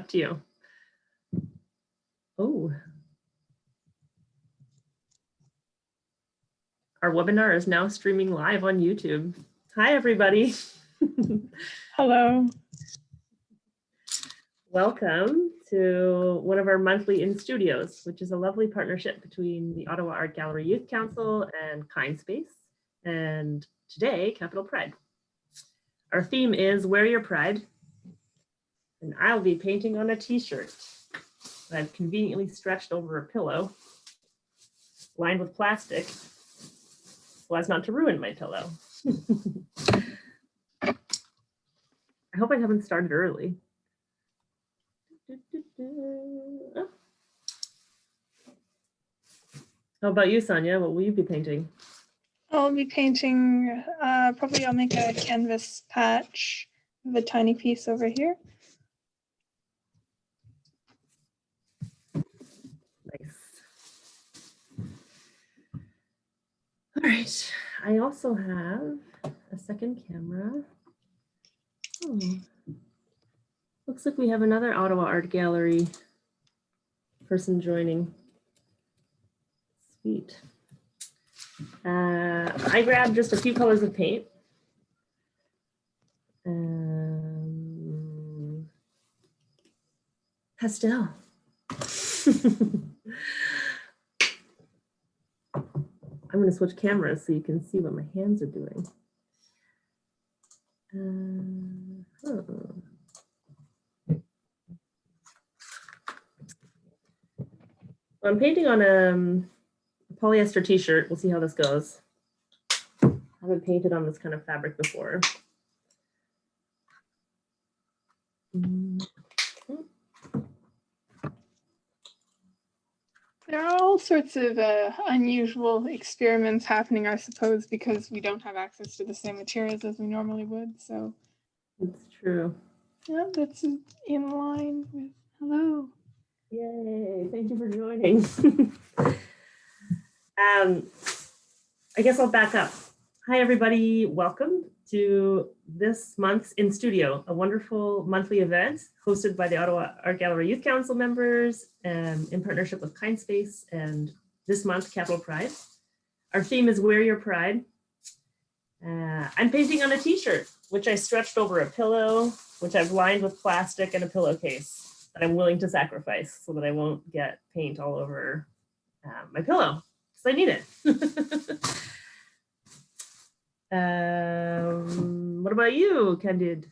up to you. Oh. Our webinar is now streaming live on YouTube. Hi, everybody. Hello. Welcome to one of our monthly in studios, which is a lovely partnership between the Ottawa Art Gallery Youth Council and Kindspace, and today, Capital Pride. Our theme is Wear Your Pride, and I'll be painting on a t-shirt that I've conveniently stretched over a pillow, lined with plastic, so as not to ruin my pillow. I hope I haven't started early. Oh. How about you, Sonia? What will you be painting? I'll be painting, probably I'll make a canvas patch of a tiny piece over here. Nice. All right. I also have a second camera. Oh. Looks like we have another Ottawa Art Gallery person joining. Sweet. I grabbed just a few colors of paint. Pastel. I'm going to switch cameras so you can see what my hands are doing. I'm painting on a polyester t-shirt. We'll see how this goes. I haven't painted on this kind of fabric before. There are all sorts of unusual experiments happening, I suppose, because we don't have access to the same materials as we normally would. So it's true. Yeah, that's in line with hello. Yay, thank you for joining. I guess I'll back up. Hi, everybody. Welcome to this month's In Studio, a wonderful monthly event hosted by the Ottawa Art Gallery Youth Council members in partnership with Kindspace, and this month, Capital Pride. Our theme is Wear Your Pride. I'm painting on a t-shirt, which I stretched over a pillow, which I've lined with plastic and a pillowcase that I'm willing to sacrifice so that I won't get paint all over my pillow, because I need it. What about you, Candide?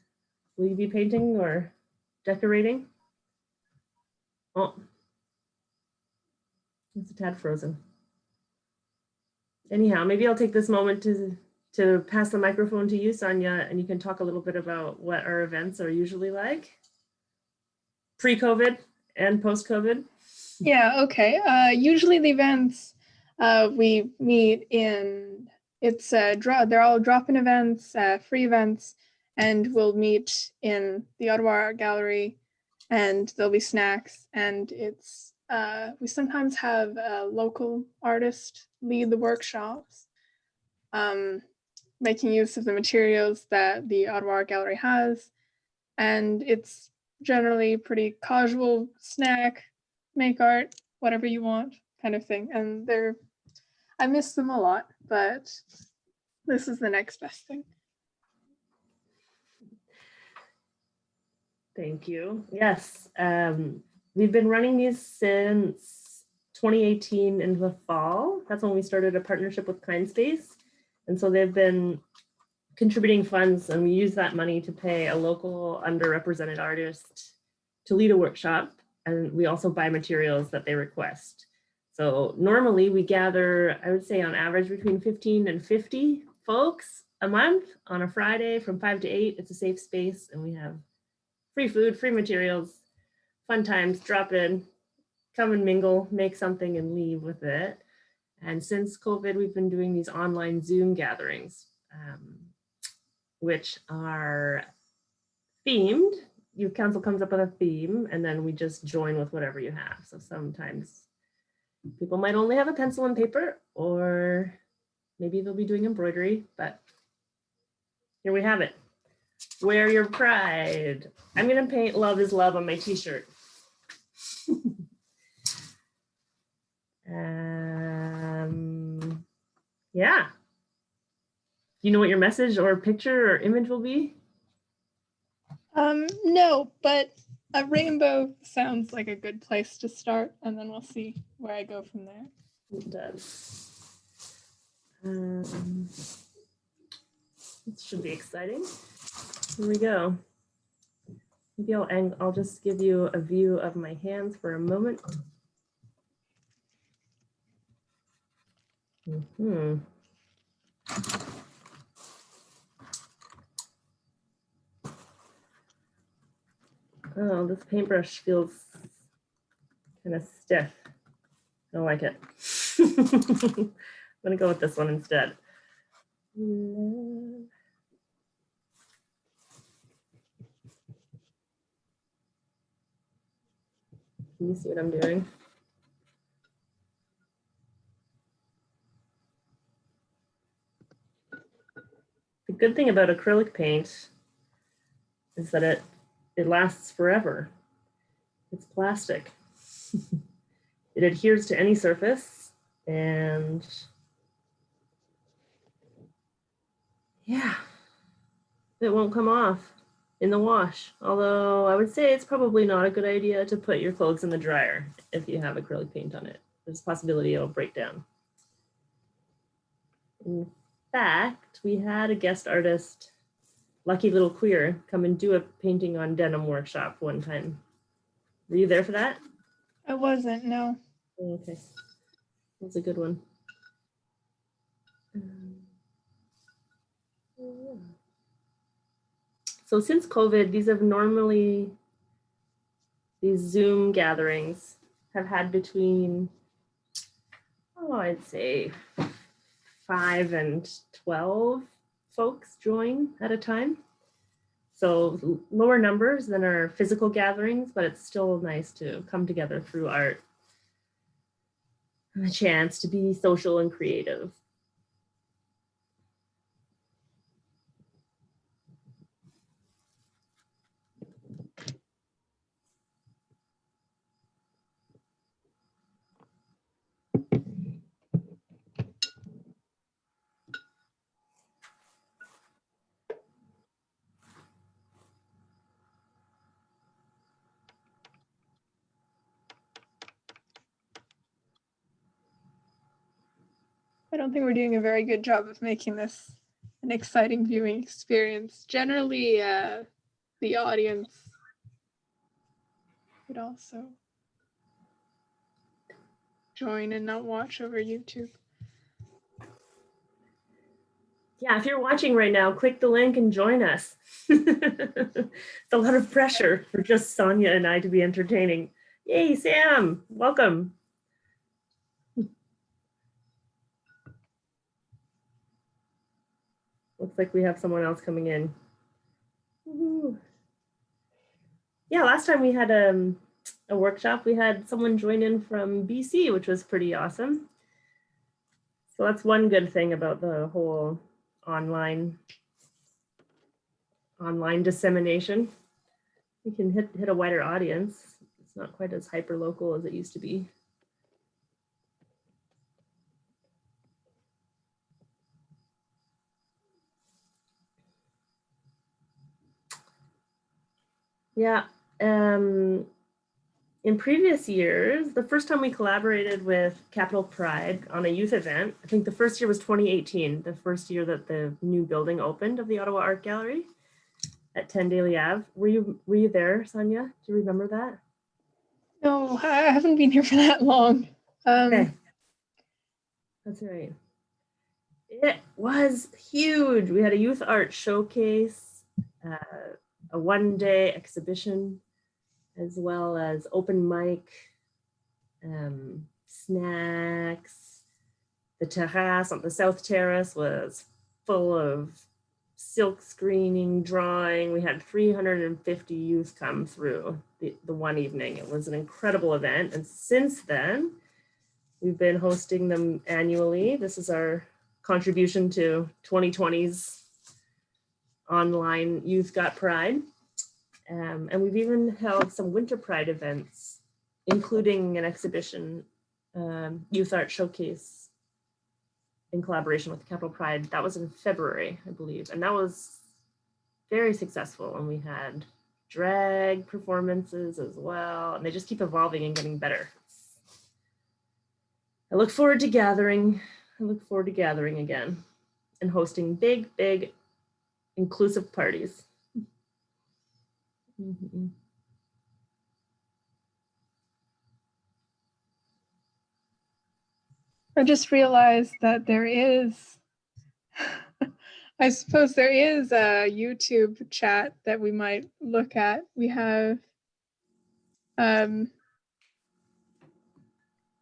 Will you be painting or decorating? Oh, it's a tad frozen. Anyhow, maybe I'll take this moment to pass the microphone to you, Sonia, and you can talk a little bit about what our events are usually like, pre-COVID and post-COVID. Yeah, okay. Usually the events we meet in, they're all drop-in events, free events, and we'll meet in the Ottawa Art Gallery, and there'll be snacks, and it's we sometimes have a local artist lead the workshops, making use of the materials that the Ottawa Art Gallery has, and it's generally pretty casual snack, make art, whatever you want kind of thing. And I miss them a lot, but this is the next best thing. Thank you. Yes, we've been running these since 2018 in the fall. That's when we started a partnership with Kindspace. And so they've been contributing funds, and we use that money to pay a local underrepresented artist to lead a workshop. And we also buy materials that they request. So normally we gather, I would say on average, between 15 and 50 folks a month on a Friday from 5 to 8. It's a safe space, and we have free food, free materials, fun times, drop in, come and mingle, make something and leave with it. And since COVID, we've been doing these online Zoom gatherings, which are themed. Youth Council comes up with a theme, and then we just join with whatever you have. So sometimes people might only have a pencil and paper, or maybe they'll be doing embroidery, but here we have it. Wear your pride. I'm gonna paint "Love is Love" on my t-shirt. Yeah. Do you know what your message or picture or image will be? No, but a rainbow sounds like a good place to start, and then we'll see where I go from there. It does. This should be exciting. Here we go. Maybe I'll just give you a view of my hands for a moment. Oh, this paintbrush feels kind of stiff. I don't like it. I'm gonna go with this one instead. Can you see what I'm doing? The good thing about acrylic paint is that it lasts forever. It's plastic. It adheres to any surface, and yeah, it won't come off in the wash. Although I would say it's probably not a good idea to put your clothes in the dryer if you have acrylic paint on it. There's a possibility it'll break down. In fact, we had a guest artist, Lucky Little Queer, come and do a painting on denim workshop one time. Were you there for that? I wasn't, no. Okay, that's a good one. So since COVID, these Zoom gatherings have had between, I'd say 5 and 12 folks join at a time. So lower numbers than our physical gatherings, but it's still nice to come together through art. And a chance to be social and creative. I don't think we're doing a very good job of making this an exciting viewing experience. Generally, the audience would also join and not watch over YouTube. Yeah, if you're watching right now, click the link and join us. It's a lot of pressure for just Sonia and I to be entertaining. Yay, Sam, welcome. Looks like we have someone else coming in. Woo-hoo. Yeah, last time we had a workshop, we had someone join in from BC, which was pretty awesome. So that's one good thing about the whole online dissemination. We can hit a wider audience. It's not quite as hyper local as it used to be. Yeah. In previous years, the first time we collaborated with Capital Pride on a youth event, I think the first year was 2018, the first year that the new building opened of the Ottawa Art Gallery at 10 Daly Ave. Were you there, Sonia? Do you remember that? No, I haven't been here for that long. Okay. That's right. It was huge. We had a youth art showcase, a one-day exhibition, as well as open mic, snacks. The terrace on the South Terrace was full of silk screening, drawing. We had 350 youth come through the one evening. It was an incredible event. And since then, we've been hosting them annually. This is our contribution to 2020's online Youth Got Pride. And we've even held some Winter Pride events, including an exhibition, Youth Art Showcase, in collaboration with Capital Pride. That was in February, I believe. And that was very successful. And we had drag performances as well. And they just keep evolving and getting better. I look forward to gathering. I look forward to gathering again and hosting big, big inclusive parties. Mm-hmm. I just realized that there is, I suppose there is a YouTube chat that we might look at. We have,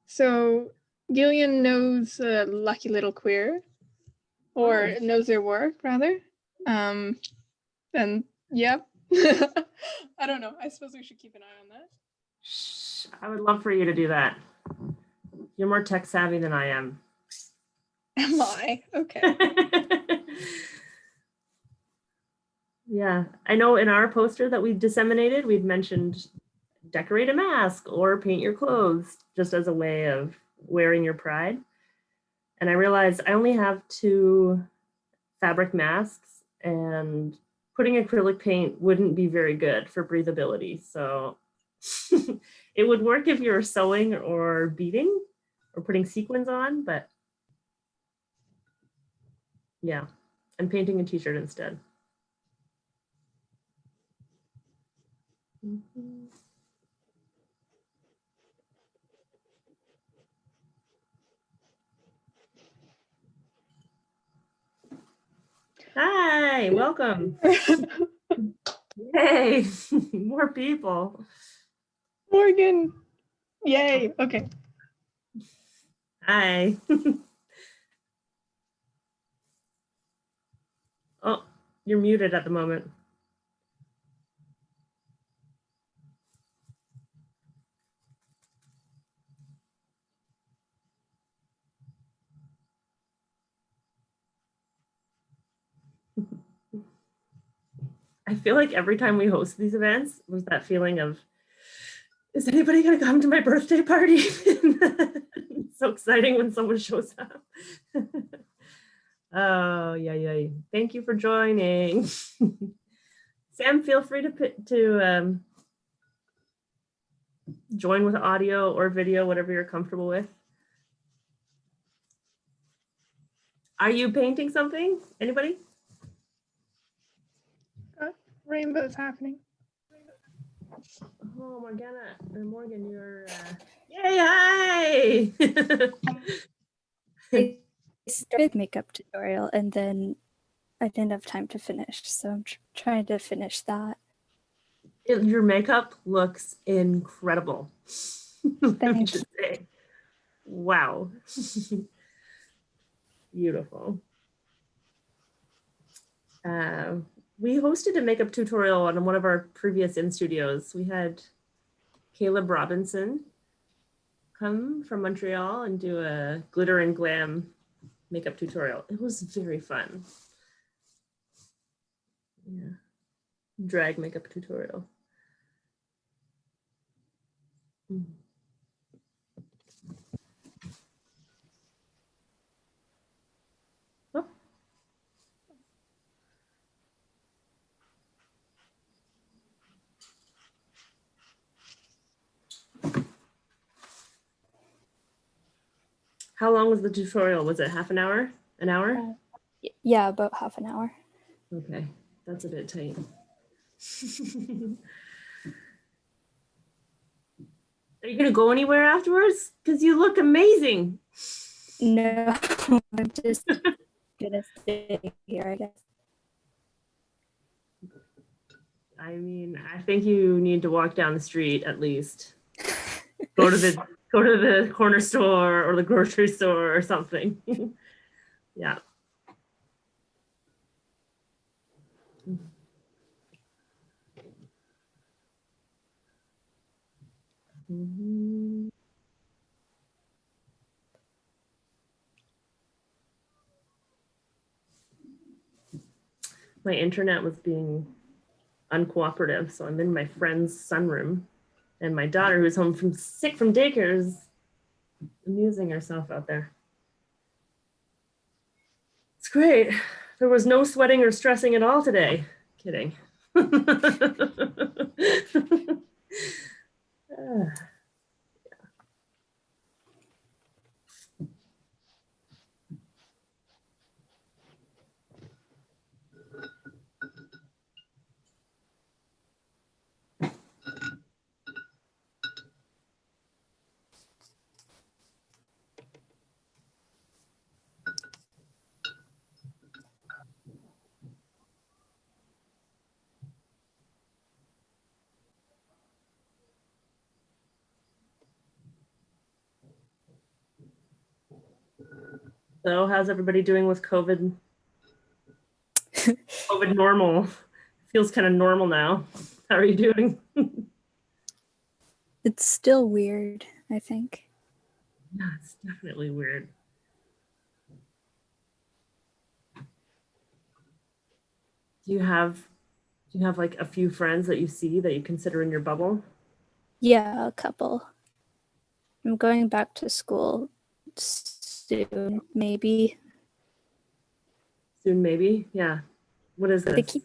so Gillian knows Lucky Little Queer, or knows their work rather. And yep. I don't know. I suppose we should keep an eye on that. I would love for you to do that. You're more tech savvy than I am. Am I? Okay. Yeah, I know in our poster that we disseminated, we'd mentioned decorate a mask or paint your clothes just as a way of wearing your pride. And I realized I only have 2 fabric masks and putting acrylic paint wouldn't be very good for breathability. So it would work if you were sewing or beading or putting sequins on, but yeah, I'm painting a t-shirt instead. Mm-hmm. Hi, welcome. Yay, more people. Morgan, yay, okay. Hi. Oh, you're muted at the moment. I feel like every time we host these events, there's that feeling of, is anybody gonna come to my birthday party? It's so exciting when someone shows up. Oh, yeah. Thank you for joining. Sam, feel free to join with audio or video, whatever you're comfortable with. Are you painting something? Anybody? Rainbow's happening. Oh, Morgana or Morgan, you're yay! Hi. I started makeup tutorial and then I didn't have time to finish, so I'm trying to finish that. Your makeup looks incredible. Let me just say, wow, beautiful. We hosted a makeup tutorial on one of our previous in studios. We had Caleb Robinson come from Montreal and do a glitter and glam makeup tutorial. It was very fun. Yeah, drag makeup tutorial. Oh. How long was the tutorial? Was it half an hour? An hour? Yeah, about half an hour. Okay, that's a bit tight. Are you gonna go anywhere afterwards? Because you look amazing. No, I'm just gonna stay here, I guess. I mean, I think you need to walk down the street at least. Go to the corner store or the grocery store or something. Yeah. Mm-hmm. my internet was being uncooperative. So I'm in my friend's sunroom, and my daughter, who's home from sick from daycare, is amusing herself out there. It's great. There was no sweating or stressing at all today. Kidding. So how's everybody doing with COVID? COVID normal. Feels kind of normal now. How are you doing? It's still weird, I think. Yeah, it's definitely weird. Do you have like a few friends that you see that you consider in your bubble? Yeah, a couple. I'm going back to school soon, maybe. Soon, maybe. Yeah. What is this?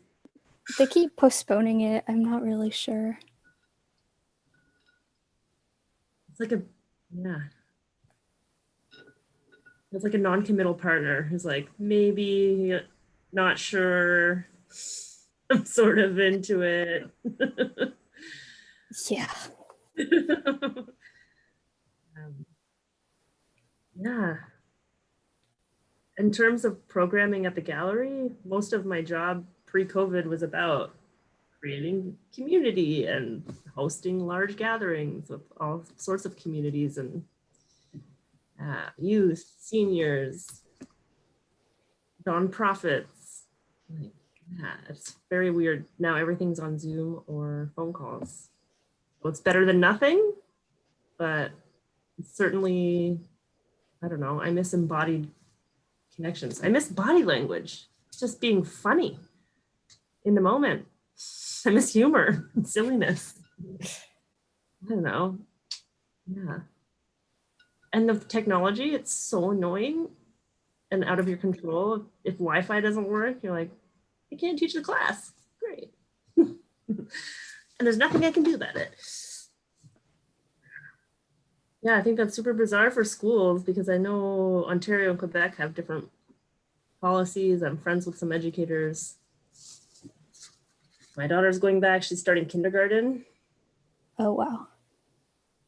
They keep postponing it. I'm not really sure. It's like it's like a non-committal partner who's like, maybe, not sure. I'm sort of into it. Yeah. Yeah. In terms of programming at the gallery, most of my job pre-COVID was about creating community and hosting large gatherings with all sorts of communities and youth, seniors, nonprofits. Like, yeah, it's very weird. Now everything's on Zoom or phone calls. Well, it's better than nothing, but it's certainly, I don't know, I miss embodied connections. I miss body language. It's just being funny in the moment. I miss humor and silliness. I don't know. Yeah. And the technology, it's so annoying and out of your control. If Wi-Fi doesn't work, you're like, I can't teach the class. Great. And there's nothing I can do about it. Yeah, I think that's super bizarre for schools because I know Ontario and Quebec have different policies. I'm friends with some educators. My daughter's going back. She's starting kindergarten. Oh, wow.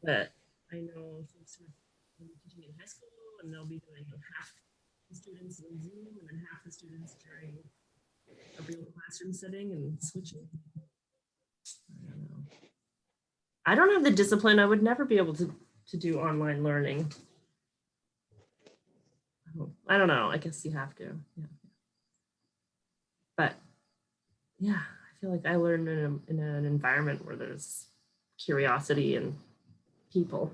But I know folks who are teaching in high school and they'll be doing half the students in Zoom and then half the students during a real classroom setting and switching. I don't know. I don't have the discipline. I would never be able to do online learning. I don't know. I guess you have to. Yeah. But yeah, I feel like I learned in an environment where there's curiosity and people.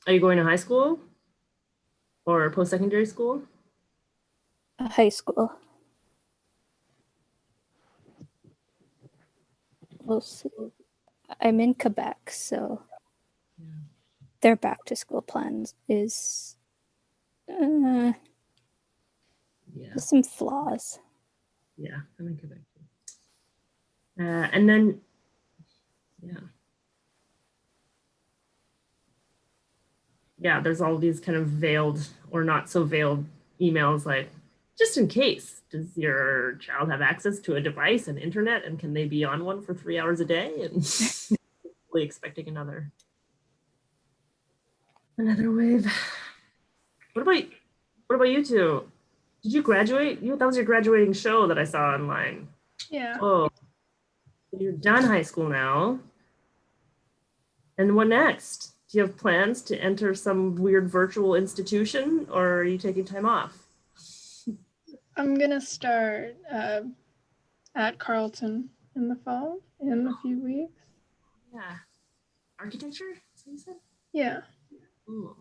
Are you going to high school or post-secondary school? High school. We'll see. I'm in Quebec, so their back to school plans is Yeah. there's some flaws. Yeah, I'm in Quebec. And then, yeah, there's all these kind of veiled or not so veiled emails like, just in case, does your child have access to a device and internet and can they be on one for 3 hours a day? And really expecting another wave. What about you two? Did you graduate? That was your graduating show that I saw online. Yeah. Oh, you're done high school now. And what next? Do you have plans to enter some weird virtual institution or are you taking time off? I'm gonna start at Carleton in the fall in a few weeks. Yeah. architecture? Is that what you said? Yeah. Ooh.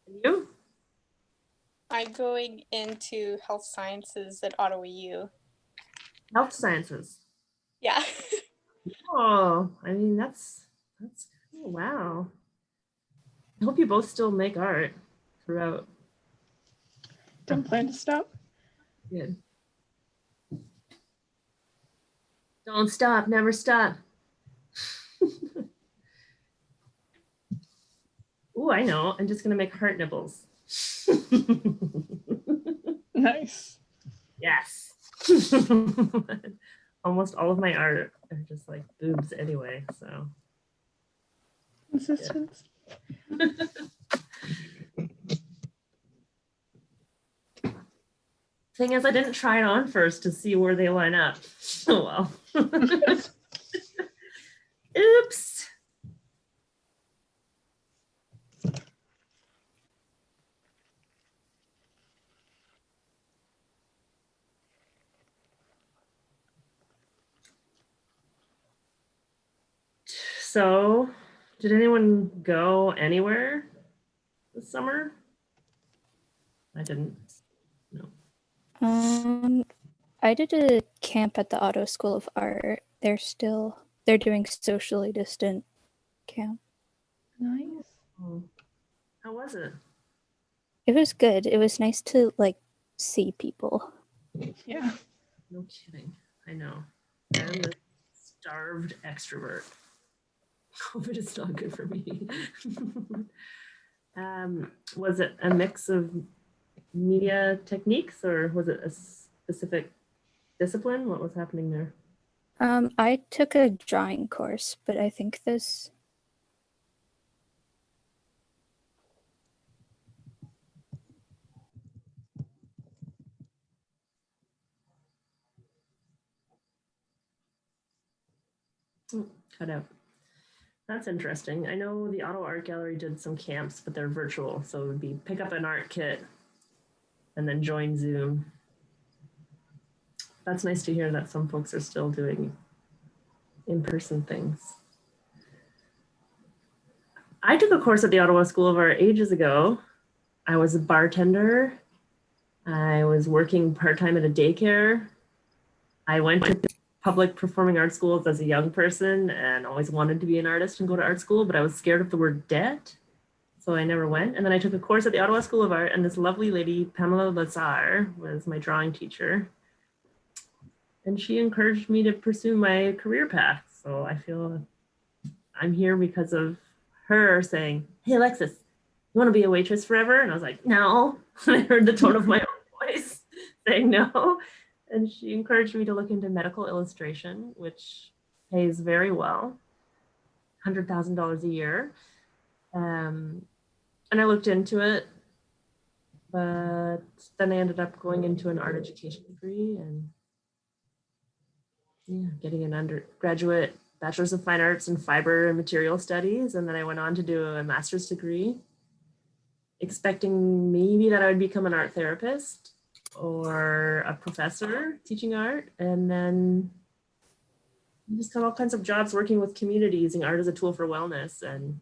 And you? I'm going into health sciences at Ottawa U. Health sciences. Yeah. Oh, I mean, that's cool. Wow. I hope you both still make art throughout. Don't plan to stop. Good. Don't stop, never stop. Ooh, I know. I'm just gonna make heart nibbles. Nice. Yes. Almost all of my art are just like boobs anyway, so. Consistence. Thing is, I didn't try it on first to see where they line up. Oh well. Oops. So, did anyone go anywhere this summer? I didn't. No. I did a camp at the Auto School of Art. They're doing socially distant camp. Nice. Oh. How was it? It was good. It was nice to like see people. Yeah. No kidding. I know. I'm a starved extrovert. COVID is not good for me. Was it a mix of media techniques or was it a specific discipline? What was happening there? I took a drawing course, but I think this. Cut out. That's interesting. I know the Ottawa Art Gallery did some camps, but they're virtual. So it would be pick up an art kit and then join Zoom. That's nice to hear that some folks are still doing in-person things. I took a course at the Ottawa School of Art ages ago. I was a bartender. I was working part-time at a daycare. I went to public performing arts schools as a young person and always wanted to be an artist and go to art school, but I was scared of the word debt. So I never went. And then I took a course at the Ottawa School of Art, and this lovely lady, Pamela Lazar, was my drawing teacher. And she encouraged me to pursue my career path. So I feel I'm here because of her saying, hey, Alexis, you want to be a waitress forever? And I was like, no. And I heard the tone of my own voice saying no. And she encouraged me to look into medical illustration, which pays very well, $100,000 a year. And I looked into it, but then I ended up going into an art education degree and getting an undergraduate bachelor's of fine arts in fiber and material studies. And then I went on to do a master's degree, expecting maybe that I would become an art therapist or a professor teaching art. And then I just got all kinds of jobs working with community using art as a tool for wellness, and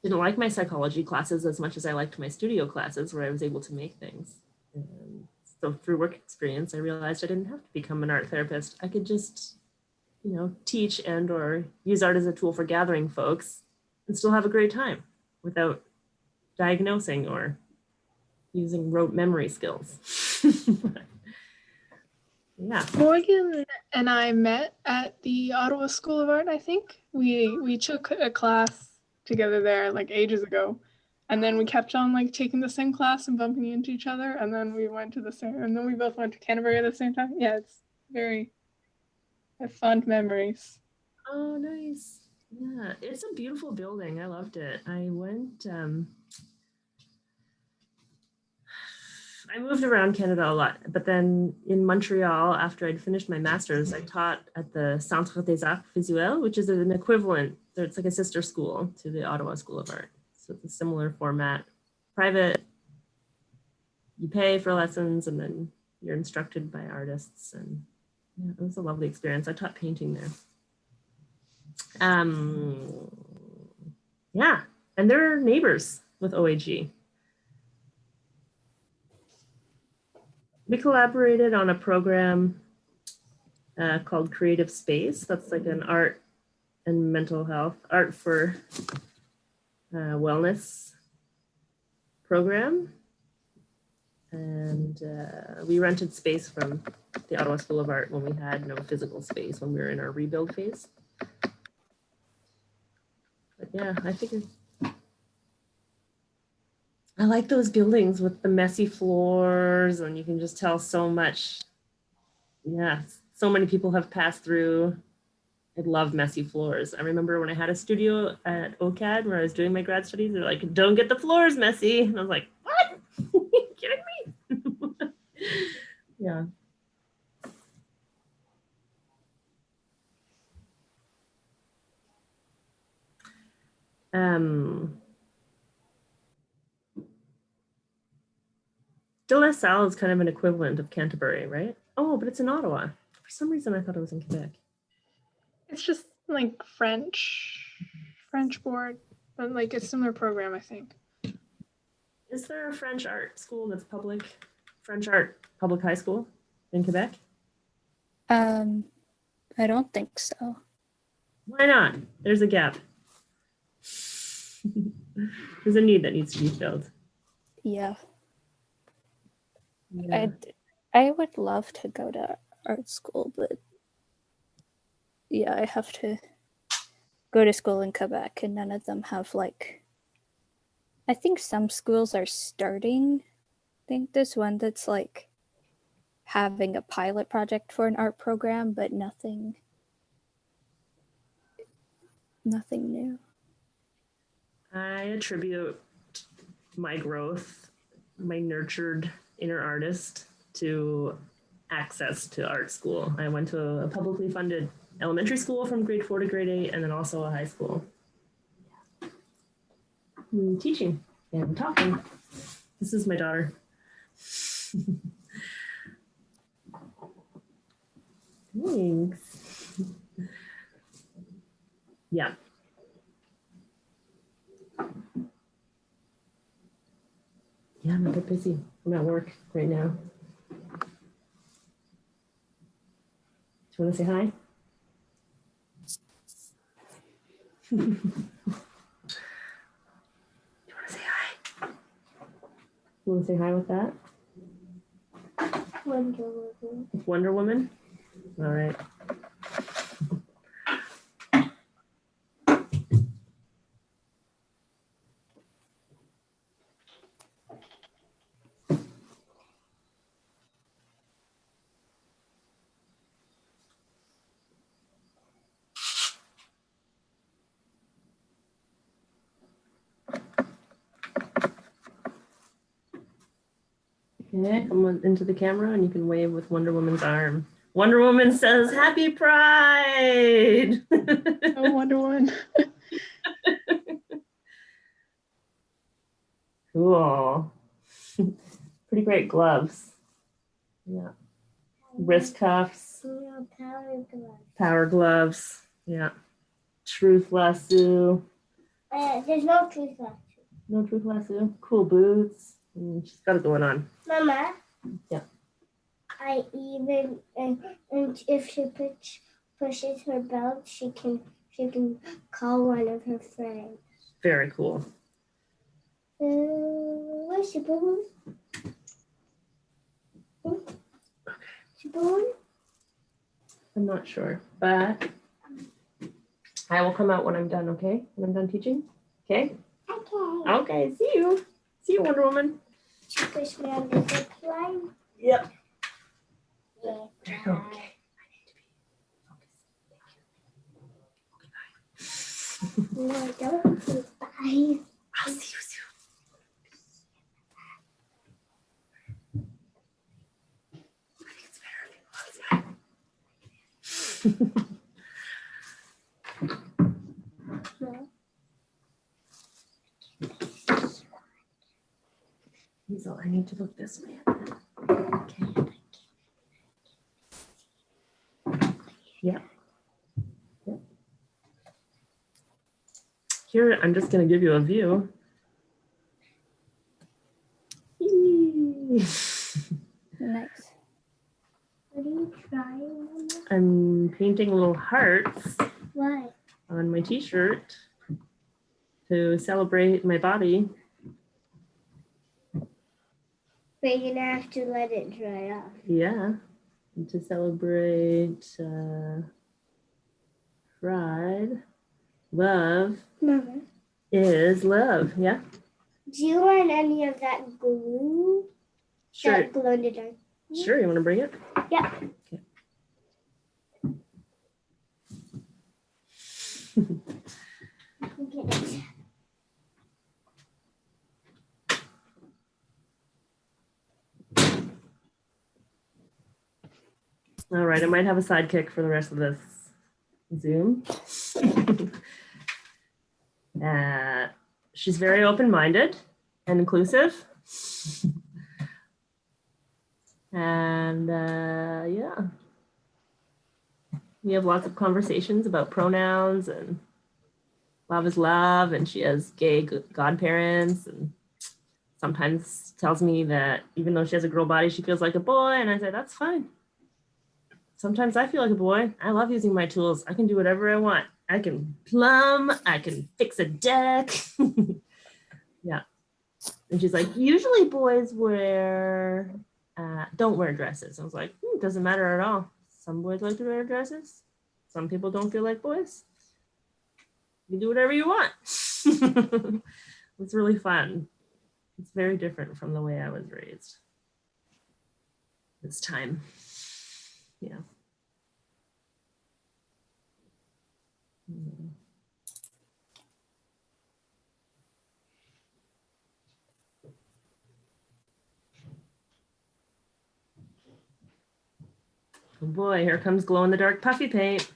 didn't like my psychology classes as much as I liked my studio classes where I was able to make things. And so through work experience, I realized I didn't have to become an art therapist. I could just, teach and or use art as a tool for gathering folks and still have a great time without diagnosing or using rote memory skills. Yeah. Morgan and I met at the Ottawa School of Art, I think. We took a class together there like ages ago. And then we kept on like taking the same class and bumping into each other. And then we went to the same, and then we both went to Canterbury at the same time. Yeah, it's very fond memories. Oh, nice. Yeah, it's a beautiful building. I loved it. I went, I moved around Canada a lot, but then in Montreal, after I'd finished my master's, I taught at the Centre des Arts Visuels, which is an equivalent, it's like a sister school to the Ottawa School of Art. So it's a similar format, private, you pay for lessons and then you're instructed by artists. And Yeah, it was a lovely experience. I taught painting there. Yeah, and they're neighbors with OAG. We collaborated on a program called Creative Space. That's like an art and mental health, art for wellness program. And we rented space from the Ottawa School of Art when we had no physical space, when we were in our rebuild phase. But yeah, I figured I like those buildings with the messy floors, and you can just tell so much. Yeah, so many people have passed through. I love messy floors. I remember when I had a studio at OCAD where I was doing my grad studies, they're like, don't get the floors messy. And I was like, what? Are you kidding me? Yeah. De La Salle is kind of an equivalent of Canterbury, right? Oh, but it's in Ottawa. For some reason, I thought it was in Quebec. It's just like French board, but like a similar program, I think. Is there a French art school that's public? French art public high school in Quebec? I don't think so. Why not? There's a gap. There's a need that needs to be filled. Yeah. Yeah. I would love to go to art school, but yeah, I have to go to school in Quebec, and none of them have like. I think some schools are starting. I think there's one that's like having a pilot project for an art program, but nothing new. I attribute my growth, my nurtured inner artist, to access to art school. I went to a publicly funded elementary school from grade 4 to grade 8, and then also a high school. Teaching and talking. This is my daughter. Thanks. Yeah. Yeah, I'm a bit busy. I'm at work right now. Do you want to say hi? Do you want to say hi? You want to say hi with that? Wonder Woman. Wonder Woman? All right. Okay, come into the camera and you can wave with Wonder Woman's arm. Wonder Woman says, "Happy Pride!" Oh, Wonder Woman. Cool. Pretty great gloves. Yeah. Wrist cuffs, Power Glove. power gloves. Yeah. Truth lasso. There's no truth left. No truth lasso. Cool boots. She's got it going on. Mama. Yeah. I even and if she pushes her belt, she can call one of her friends. Very cool. Where's she born? She born? I'm not sure, but I will come out when I'm done, okay? When I'm done teaching? Okay? Okay. Okay, see you. See you, Wonder Woman. She pushed me on the zip line. Yep. Yeah. Okay. I need to be focused. Thank you. Okay, bye. No, don't say bye. I'll see you soon. I think it's better if you go outside. Hazel, I need to look this way. Okay. Yeah. Yeah. Here, I'm just going to give you a view. Nice. What are you trying? Mama? I'm painting little hearts Why? on my t-shirt to celebrate my body. But you're gonna have to let it dry off. Yeah. And to celebrate pride. Love Mama, is love. Yeah. do you want any of that glue? Sure. That glow in the dark. Sure. You want to bring it? Yeah. Okay. Get it. All right. I might have a sidekick for the rest of this Zoom. She's very open-minded and inclusive. And yeah, we have lots of conversations about pronouns and love is love. And she has gay godparents and sometimes tells me that even though she has a girl body, she feels like a boy. And I say, that's fine. Sometimes I feel like a boy. I love using my tools. I can do whatever I want. I can plumb, I can fix a deck. Yeah. And she's like, usually boys don't wear dresses. I was like, doesn't matter at all. Some boys like to wear dresses. Some people don't feel like boys. You do whatever you want. It's really fun. It's very different from the way I was raised this time. Yeah. Oh boy, here comes glow in the dark puffy paint.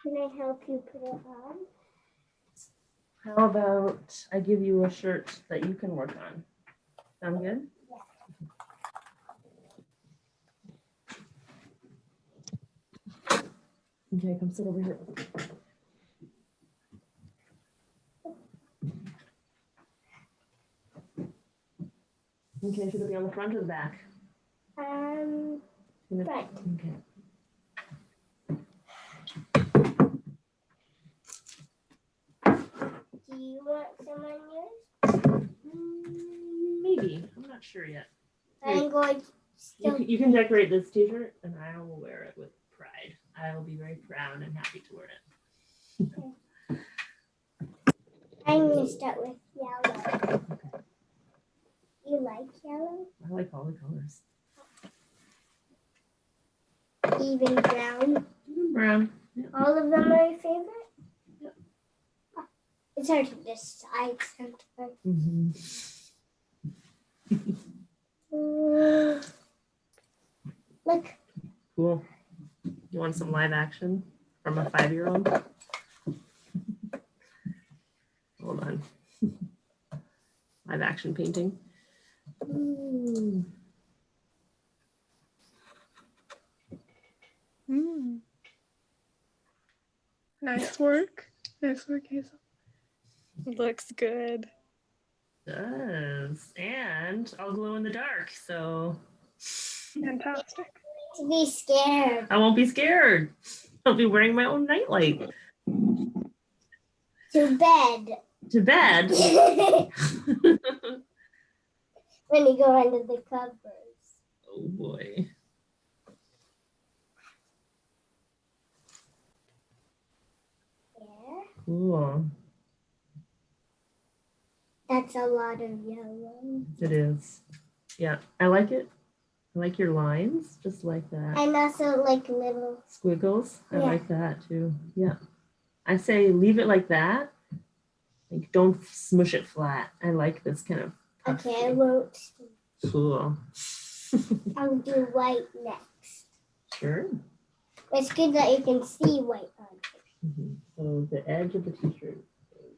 Can I help you put it on? How about I give you a shirt that you can work on? Sound good? Okay, come sit over here. Okay, should it be on the front or the back? Front. Okay. Do you want some on yours? Maybe. I'm not sure yet. I'm going to still. You can decorate this t-shirt and I will wear it with pride. I will be very proud and happy to wear it. I'm going to start with yellow. You like yellow? I like all the colors. Even brown? Brown. Yeah. All of them are your favorite? Yep. Oh, it's hard to decide sometimes. Mm-hmm. Look. Cool. You want some live action from a 5-year-old? Hold on. Live action painting. Ooh. Nice work. Nice work, Hazel. Looks good. Does. And I'll glow in the dark, so Fantastic. To be scared. I won't be scared. I'll be wearing my own nightlight. To bed. To bed. When you go under the covers. Oh boy. There. Cool. That's a lot of yellow. It is. Yeah, I like it. I like your lines, just like that. And also like little. Squiggles. I Yeah. like that too. Yeah. I say leave it like that. Like don't smush it flat. I like this kind of puff Okay, I shape. won't. Cool. I'll do white next. Sure. It's good that you can see white on it. So the edge of the t-shirt is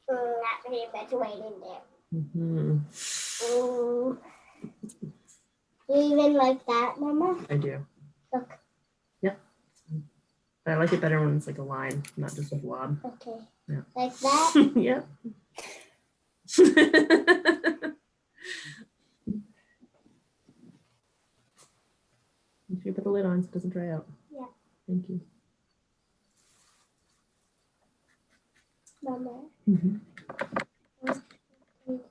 Not very much weight in there. Mhm. You even like that, Mama? I do. Look. But I like it better when it's like a line, not just a blob. Okay. Yeah. Like that? Yep. Make sure you put the lid on so it doesn't dry out. Yeah. Thank you. Mama. Mhm. The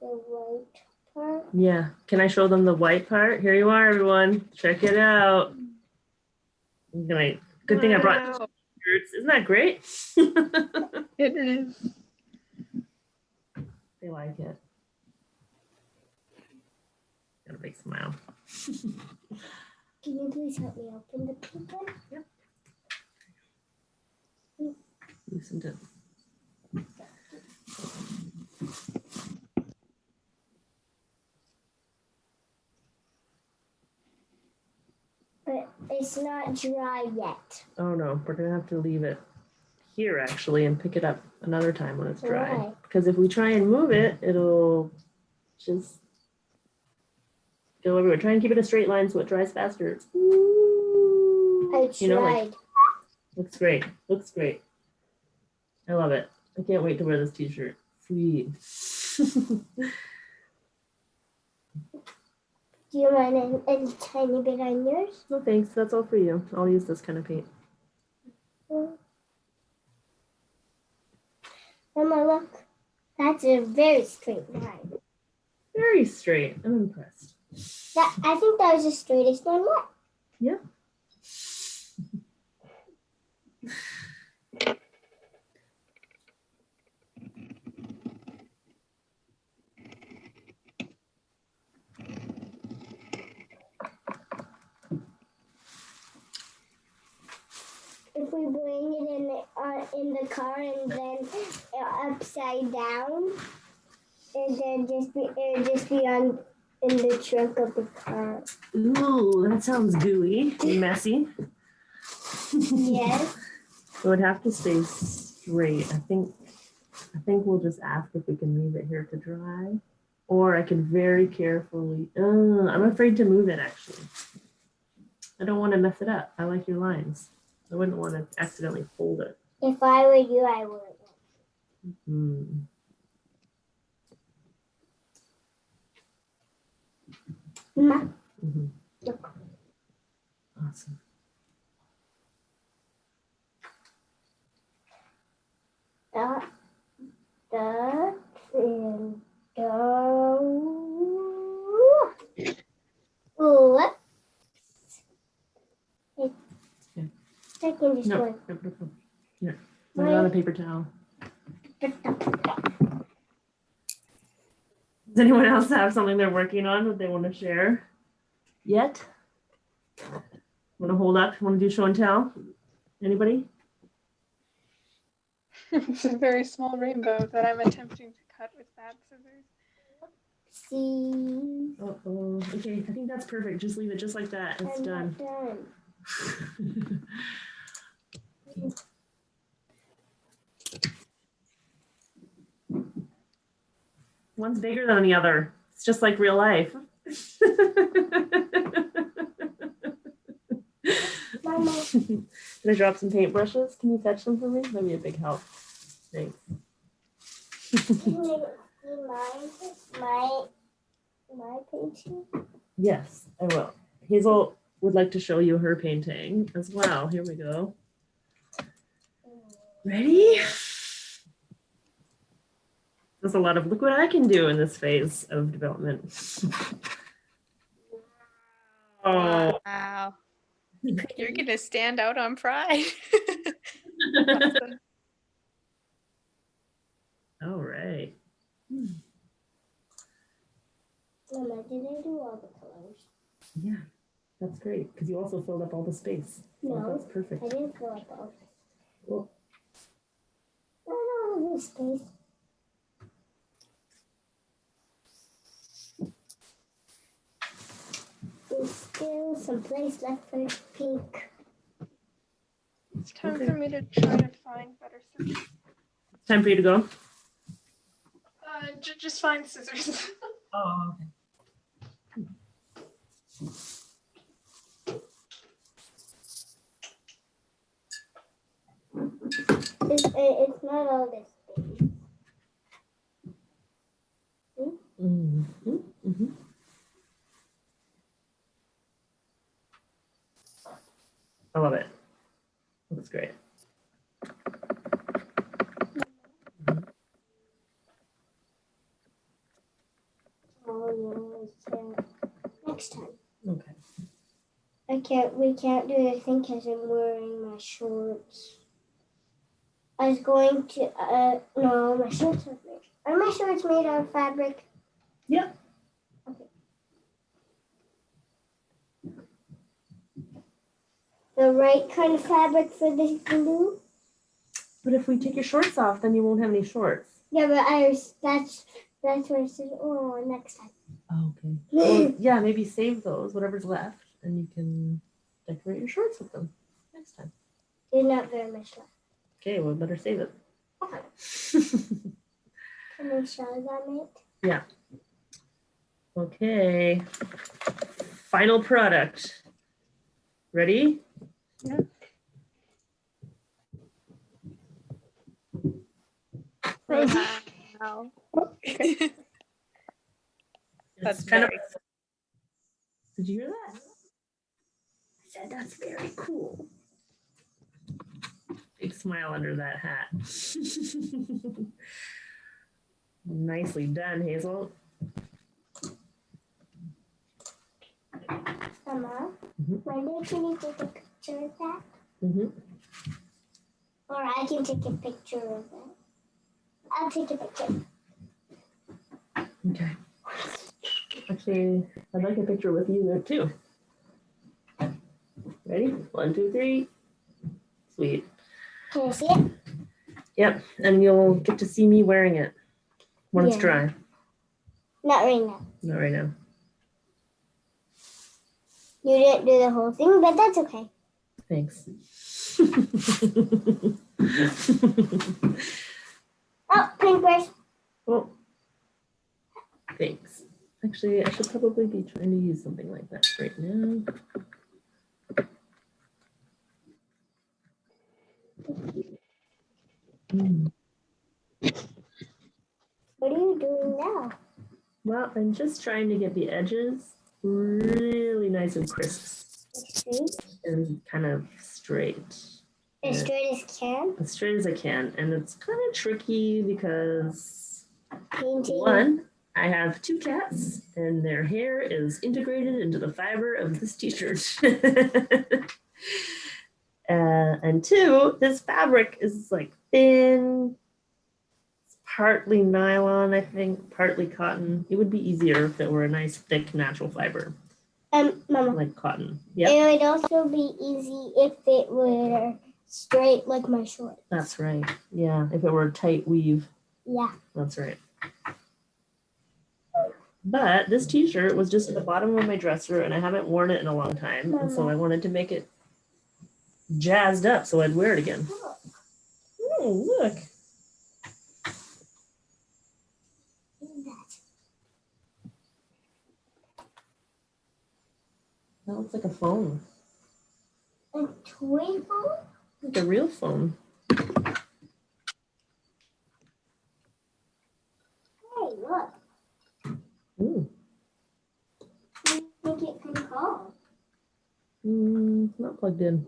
white part. Yeah. Can I show them the white part? Here you are, everyone. Check it out. Good thing I brought Wow. shirts. Isn't that great? It is. They like it. Got a big smile. Can you please help me open the paper? Yep. Loosened it. But it's not dry yet. Oh no, we're gonna have to leave it here actually and pick it up another time when it's dry. Why? Because if we try and move it, it'll just go everywhere. Try and keep it a straight line so it dries faster. I tried. You know, like, looks great. Looks great. I love it. I can't wait to wear this t-shirt. Sweet. Do you want a tiny bit on yours? No thanks. That's all for you. I'll use this kind of paint. Mama, look. That's a very straight line. Very straight. I'm impressed. I think that was the straightest one yet. Yeah. If we bring it in the car and then upside down, it'd just be on in the trunk of the car. Ooh, that sounds gooey and messy. Yes. It would have to stay straight. I think we'll just ask if we can leave it here to dry. Or I can very carefully, I'm afraid to move it actually. I don't want to mess it up. I like your lines. I wouldn't want to accidentally fold it. If I were you, I would. Ma, Mm-hmm. look. Awesome. What? Okay. Second just No, one. no. Here, put it on a paper towel. Does anyone else have something they're working on that they want to share yet? Want to hold up? Want to do show and tell? Anybody? It's a very small rainbow that I'm attempting to cut with bad scissors. See. Uh-oh. Okay, I think that's perfect. Just leave it just like that. It's I'm done. not done. One's bigger than the other. It's just like real life. Mama. Can I drop some paintbrushes? Can you fetch them for me? That'd be a big help. Thanks. Can you see my painting? Yes, I will. Hazel would like to show you her painting as well. Here we go. Ready? There's a lot of look what I can do in this phase of development. Oh. Wow. You're going to stand out on pride. Awesome. All right. Mama, did I do all the colors? Yeah, that's great because you also filled up all the space. So No, that's perfect. I didn't fill up all. Cool. Not all of the space. There's still some place left for pink. It's time for me to try to find better scissors. Time for you to go. Just find scissors. Oh, It's not all this big. Mm-hmm. I love it. Looks great. Oh, no, next time. Okay. We can't do the thing because I'm wearing my shorts. I was going to, no, my shorts are my shorts made out of fabric? Yeah. Okay. The right kind of fabric for this glue? But if we take your shorts off, then you won't have any shorts. Yeah, but that's what I said, oh, next time. Oh, okay. Well, yeah, maybe save those, whatever's left, and you can decorate your shorts with them next time. There's not very much left. Okay, well, better save it. Can I show them it? Yeah. Okay. Final product. Ready? Yeah. Wow. Okay. That's It's kind of. very Did you hear that? I said that's very cool. Big smile under that hat. Nicely done, Hazel. Mama, Mhm. when can you take a picture of that? Mm-hmm. Or I can take a picture of it. I'll take a picture. Okay. Actually, I'd like a picture with you there too. Ready? 1, 2, 3. Sweet. Can you see it? Yep. And you'll get to see me wearing it when it's Yeah. dry. Not right now. Not right now. You didn't do the whole thing, but that's okay. Thanks. Oh, paintbrush. Well, thanks. Actually, I should probably be trying to use something like that right now. Mm. What are you doing now? Well, I'm just trying to get the edges really nice and crisp Straight? and kind of straight. As straight as can? As straight as I can. And it's kind of tricky because Painting. one, I have 2 cats and their hair is integrated into the fiber of this t-shirt. And 2, this fabric is like thin, it's partly nylon, I think, partly cotton. It would be easier if it were a nice, thick, natural fiber, Mama. like cotton. Yeah, It would also be easy if it were straight like my shorts. that's right. Yeah, if it were a tight weave, Yeah. that's right. But this t-shirt was just at the bottom of my dresser and I haven't worn it in a long time. And so I wanted to make it jazzed up so I'd wear it again. Oh, look. That looks like a phone. A toy phone? Like a real phone. Hey, look. Ooh. What do you think it can call? Not plugged in.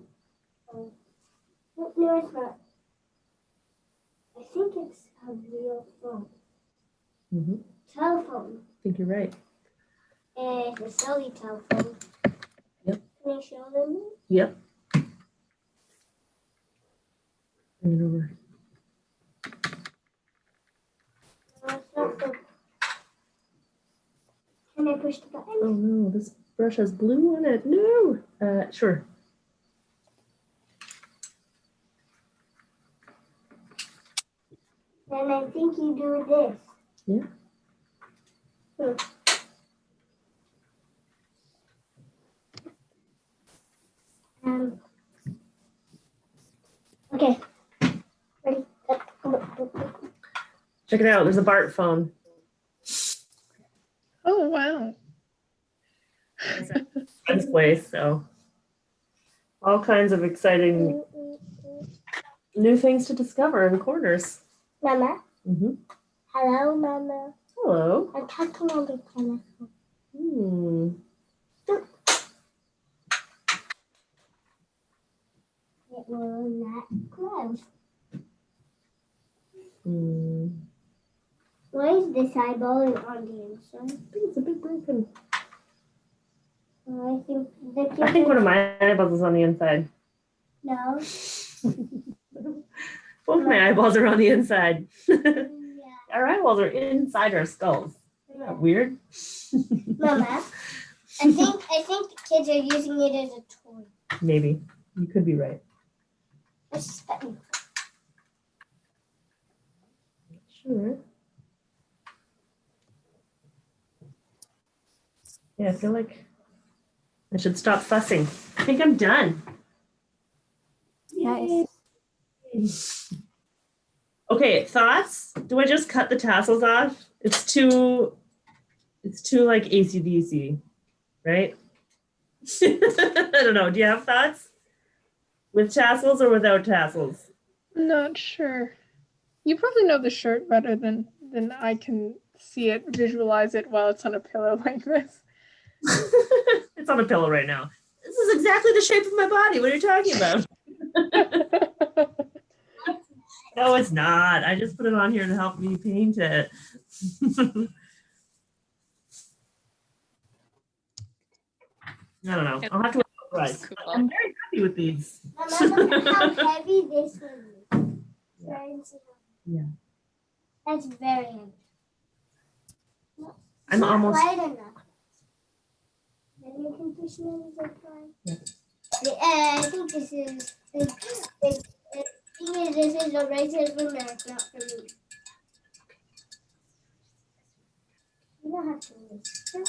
No, it's not. I think it's a real phone. Mm-hmm. Telephone. I think you're right. And it's a silly telephone. Yep. Can I show them? Yep. Bring it over. No, it's not the... Can I push the button? Oh no, this brush has blue on it. No. Sure. Then I think you do this. Yeah. Okay. Ready? Check it out. There's a Bart phone. Oh, wow. It's at a friend's place, so all kinds of exciting new things to discover in corners. Mama. Mm-hmm. Hello, Mama. Hello. I'm talking on the telephone. Hmm. It will not close. Hmm. Why is this eyeball on the inside? I think it's a bit broken. I think the I think one of my eyeballs is on the inside. No. Both my eyeballs are on the inside. Yeah. Our eyeballs are inside our skulls. Isn't that weird? Mama, I think the kids are using it as a toy. Maybe. You could be right. Let's spell. Sure. Yeah, I feel like I should stop fussing. I think I'm done. Nice. Okay, thoughts? Do I just cut the tassels off? It's too like AC/DC, right? I don't know. Do you have thoughts? With tassels or without tassels? Not sure. You probably know the shirt better than I can see it, visualize it while it's on a pillow like this. It's on a pillow right now. This is exactly the shape of my body. What are you talking about? No, it's not. I just put it on here to help me paint it. I don't know. I'll have to price. Cool. I'm very happy with these. Mama, look at how heavy this one is. Yeah. That's very heavy. I'm Not almost. light enough. Then you can push me as a fly. Yeah. I think this is this is a razor for Mac, not for me. You don't have to listen.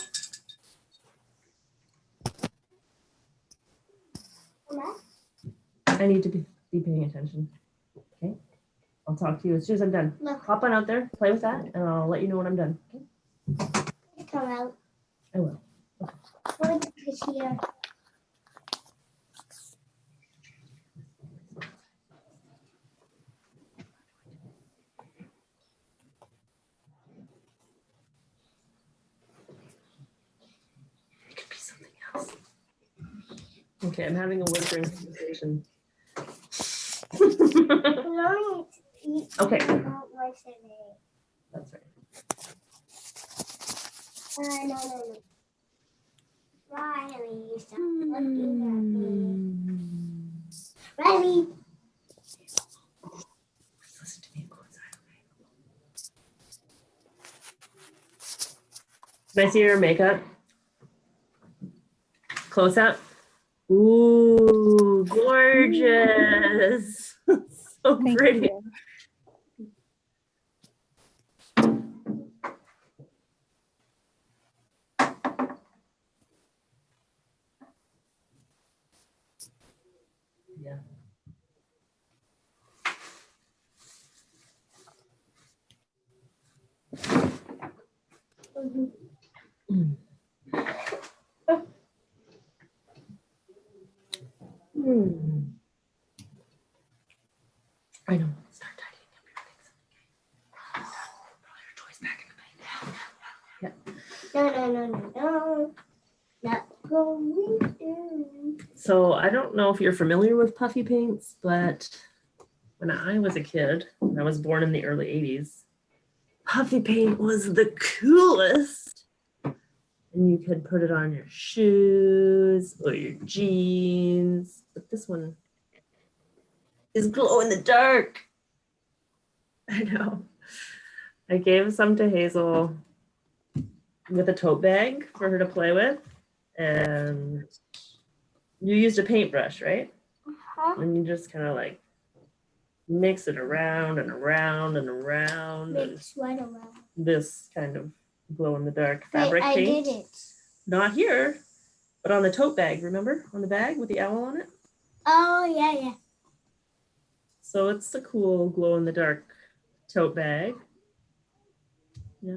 Mama? I need to be paying attention. Okay. I'll talk to you as soon as I'm done. Look, Hop on out there, play with that, and I'll let you know when I'm done. Okay. come out. I will. Look at this here. It could be something else. Okay, I'm having a whispering conversation. No, Okay. Don't listen to me. That's right. No. Riley, stop looking at me. Riley. Listen to me and go inside, okay? Can I see your makeup? Close up. Ooh, gorgeous. So Thank pretty. you. Yeah. Mm. Mm. I know. Start tidying up your things. Put all your toys back in the bag. Yeah. No. Not going to. So I don't know if you're familiar with puffy paints, but when I was a kid, I was born in the early 80s, puffy paint was the coolest. And you could put it on your shoes or your jeans. But this one is glow in the dark. I know. I gave some to Hazel with a tote bag for her to play with. And you used a paintbrush, right? Uh-huh. And you just kind of like mix it around and around and around. And Mix right around. this kind of glow in the dark fabric I paint. did it. Not here, but on the tote bag, remember? On the bag with the owl on it? Oh, yeah. So it's a cool glow in the dark tote bag. Yeah.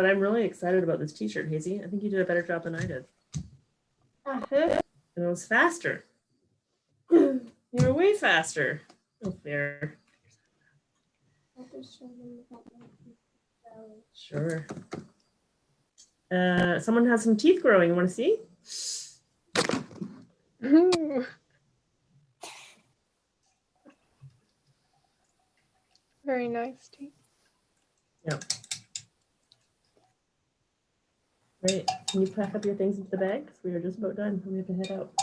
But I'm really excited about this t-shirt, Hazy. I think you did a better job than I did. Uh-huh. And it was faster. You were way faster. Oh, fair. Sure. Someone has some teeth growing. You want to see? Ooh. Very nice teeth. Great. Can you pack up your things into the bag? 'Cause we are just about done. We have to head out.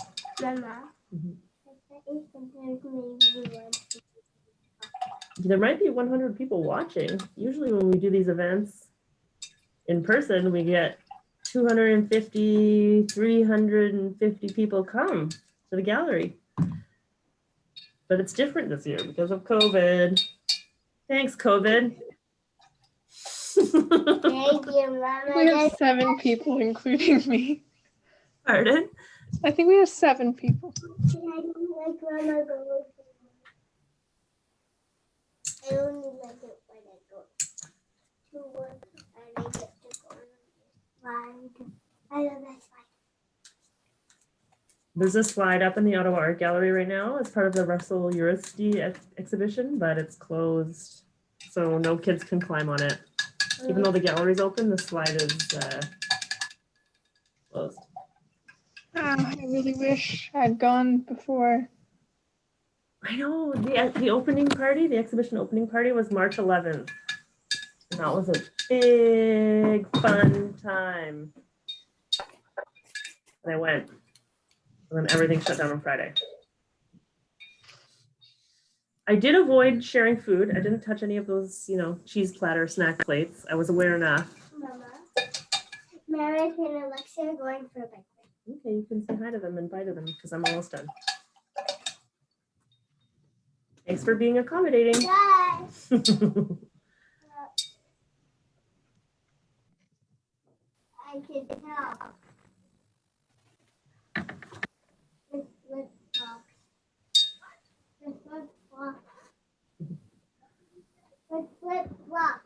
Mama. Mhm. Sometimes maybe There might be 100 people watching. Usually when we do these events in person, we get 250, 350 people come to the gallery. But it's different this year because of COVID. Thanks, COVID. Thank you, Mama. We have 7 people, including me. Pardon? I think we have 7 people. I don't like Mama go. I only like it when I go to work and I get to go on the slide. I love that slide. There's a slide up in the Ottawa Art Gallery right now as part of the Russell Uritsky exhibition, but it's closed. So no kids can climb on it. Even though the gallery's open, the slide is closed. I really wish I'd gone before. I know, the opening party, the exhibition opening party was March 11th. And that was a big fun time. And I went. And then everything shut down on Friday. I did avoid sharing food. I didn't touch any of those, cheese platter snack plates. I was aware enough. Mama, Meredith and Alexa are going for a bike ride. Okay, you can say hi to them and bye to them because I'm almost done. Thanks for being accommodating. Bye. I can tell. This flip flop. This flip flop. This flip flop.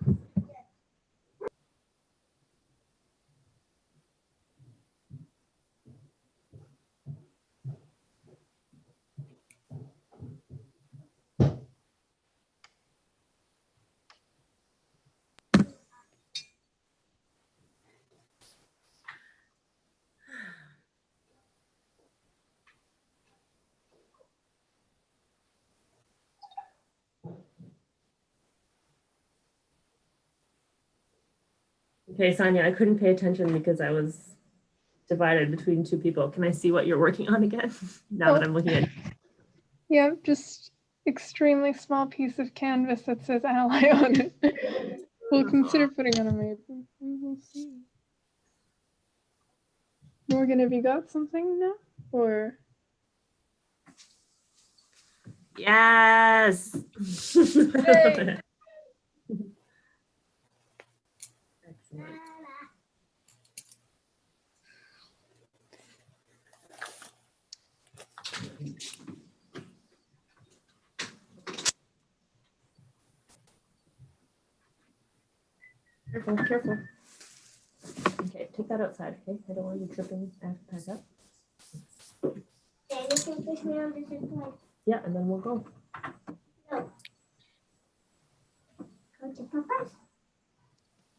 Okay, Sonia, I couldn't pay attention because I was divided between 2 people. Can I see what you're working on again? Now that I'm looking at Yeah, just extremely small piece of canvas that says ally on it. We'll consider putting on a map. We will see. Morgan, have you got something now? Or Yes. Yay. Excellent. Careful, careful. Okay, take that outside, okay? I don't want you tripping. I have to pack up. Then you can push me on the zip line. Yeah, and then we'll go. No. Go to Papa's.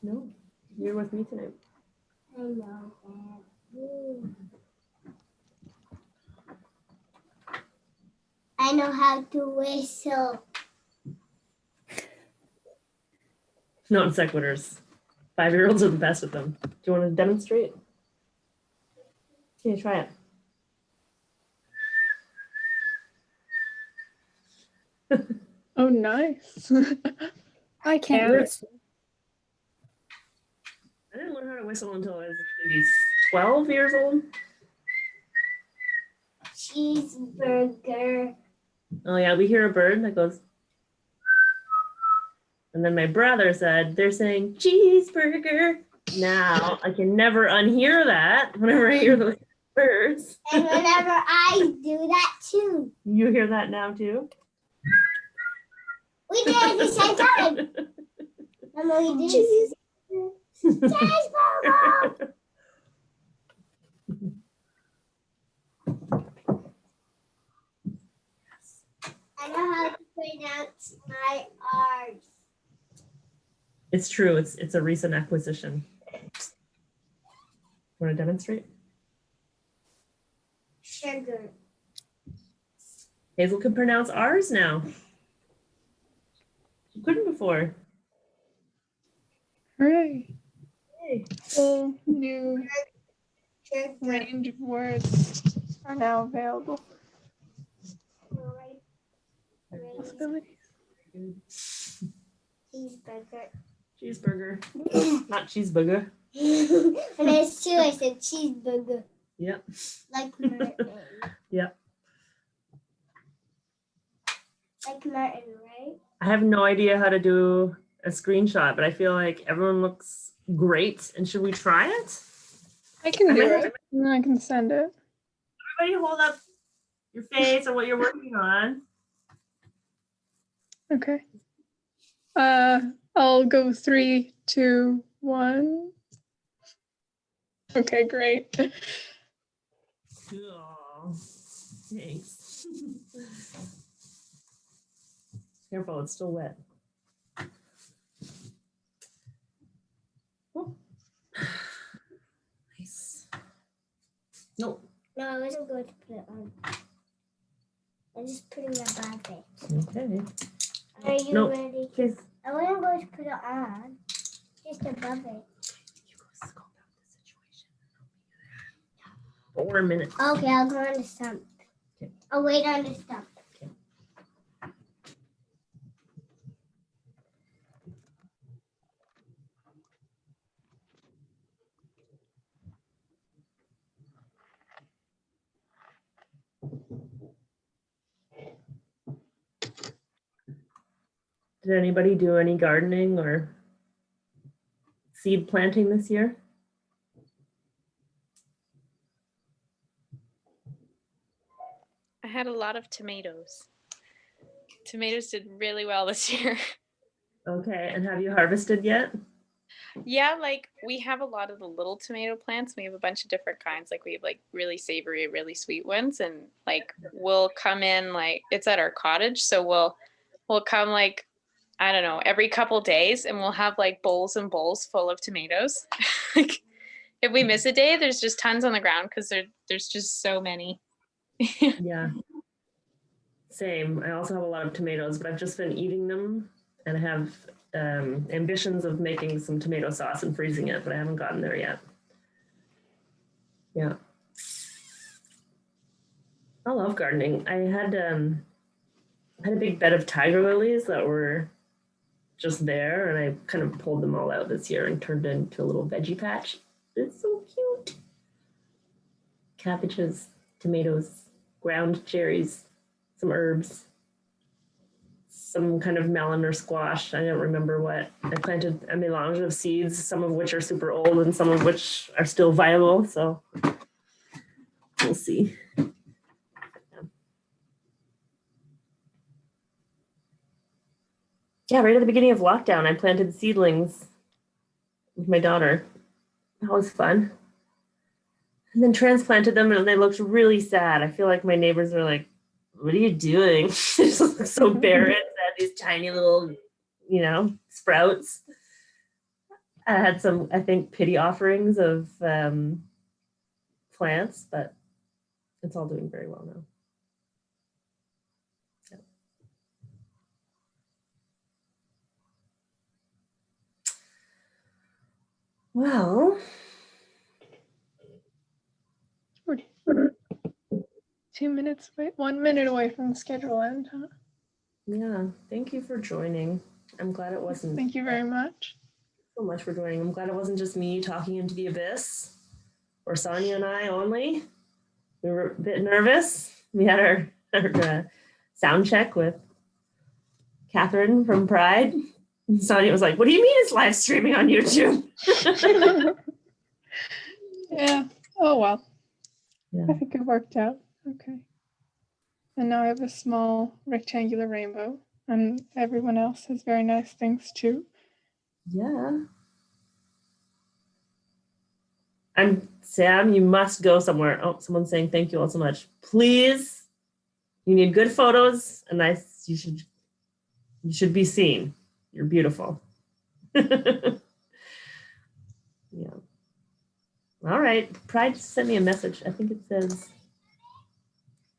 No, you're with me tonight. I know that. I know how to whistle. Non sequiturs. 5-year-olds are the best at them. Do you want to demonstrate? Can you try it? oh, nice. I can't Yeah. whistle. I didn't learn how to whistle until I was maybe 12 years old. Cheeseburger. Oh yeah, we hear a bird that goes. And then my brother said, they're saying cheeseburger. Now I can never unhear that whenever I hear those birds. And whenever I do that too. You hear that now too? We did it at the same time. Mama, we did it. Cheeseburger! I know how to pronounce my R's. It's true. It's a recent acquisition. Want to demonstrate? Sugar. Hazel can pronounce R's now. She couldn't before. Hooray. Hey. Whole new Sugar. range of words are now available. Possibilities. Cheeseburger. Cheeseburger. Not cheeseburger. And it's true, I said cheeseburger. Yep. Like Martin. Yep. Like Martin, right? I have no idea how to do a screenshot, but I feel like everyone looks great. And should we try it? I can I do might have it. And I can send it. Everybody hold up your face or what you're working on. Okay. I'll go 3, 2, 1. Okay, great. Oh, thanks. Careful, it's still wet. Oh. Nice. No. No, I wasn't going to put it on. I'm just putting it above it. Okay. Are you No. ready? Please. I wasn't going to put it on. Just above it. You go scope out the situation. For a minute. Okay, I'll go on the stump. Okay. I'll wait on the stump. Okay. Did anybody do any gardening or seed planting this year? I had a lot of tomatoes. Tomatoes did really well this year. Okay, and have you harvested yet? Yeah, like we have a lot of the little tomato plants. We have a bunch of different kinds. Like we have like really savory, really sweet ones, and like we'll come in like it's at our cottage, so we'll come like I don't know every couple days, and we'll have like bowls and bowls full of tomatoes. Like if we miss a day, there's just tons on the ground because there's just so many. Yeah. Same. I also have a lot of tomatoes, but I've just been eating them and I have ambitions of making some tomato sauce and freezing it, but I haven't gotten there yet. Yeah. I love gardening. I had a big bed of tiger lilies that were just there, and I kind of pulled them all out this year and turned it into a little veggie patch. It's so cute. Cabbages, tomatoes, ground cherries, some herbs, some kind of melon or squash. I don't remember what. I planted a melange of seeds, some of which are super old and some of which are still viable. So we'll see. Yeah, right at the beginning of lockdown, I planted seedlings with my daughter. That was fun. And then transplanted them and they looked really sad. I feel like my neighbors were like, what are you doing? They just look so barren. They had these tiny little, sprouts. I had some, I think, pity offerings of plants, but it's all doing very well now. Yeah. Well, 2 minutes away, 1 minute away from the schedule end, huh? yeah, thank you for joining. I'm glad it wasn't. Thank you very much. So much for joining. I'm glad it wasn't just me talking into the abyss or Sonia and I only. We were a bit nervous. We had our sound check with Catherine from Pride. And Sonia was like, what do you mean it's live streaming on YouTube? Yeah. Oh, well. Yeah. I think it worked out. Okay. And now I have a small rectangular rainbow, and everyone else has very nice things too. Yeah. Sam, you must go somewhere. Oh, someone's saying thank you all so much. Please, you need good photos, and you should be seen. You're beautiful. Yeah. All right. Pride sent me a message. I think it says,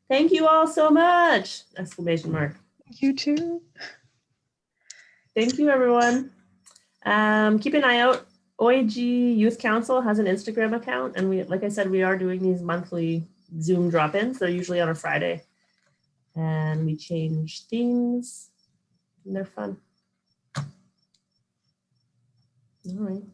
"Thank you all so much!" Exclamation mark. You too. Thank you, everyone. Keep an eye out. OAG Youth Council has an Instagram account, and like I said, we are doing these monthly Zoom drop-ins. They're usually on a Friday, and we change themes, and they're fun. All right.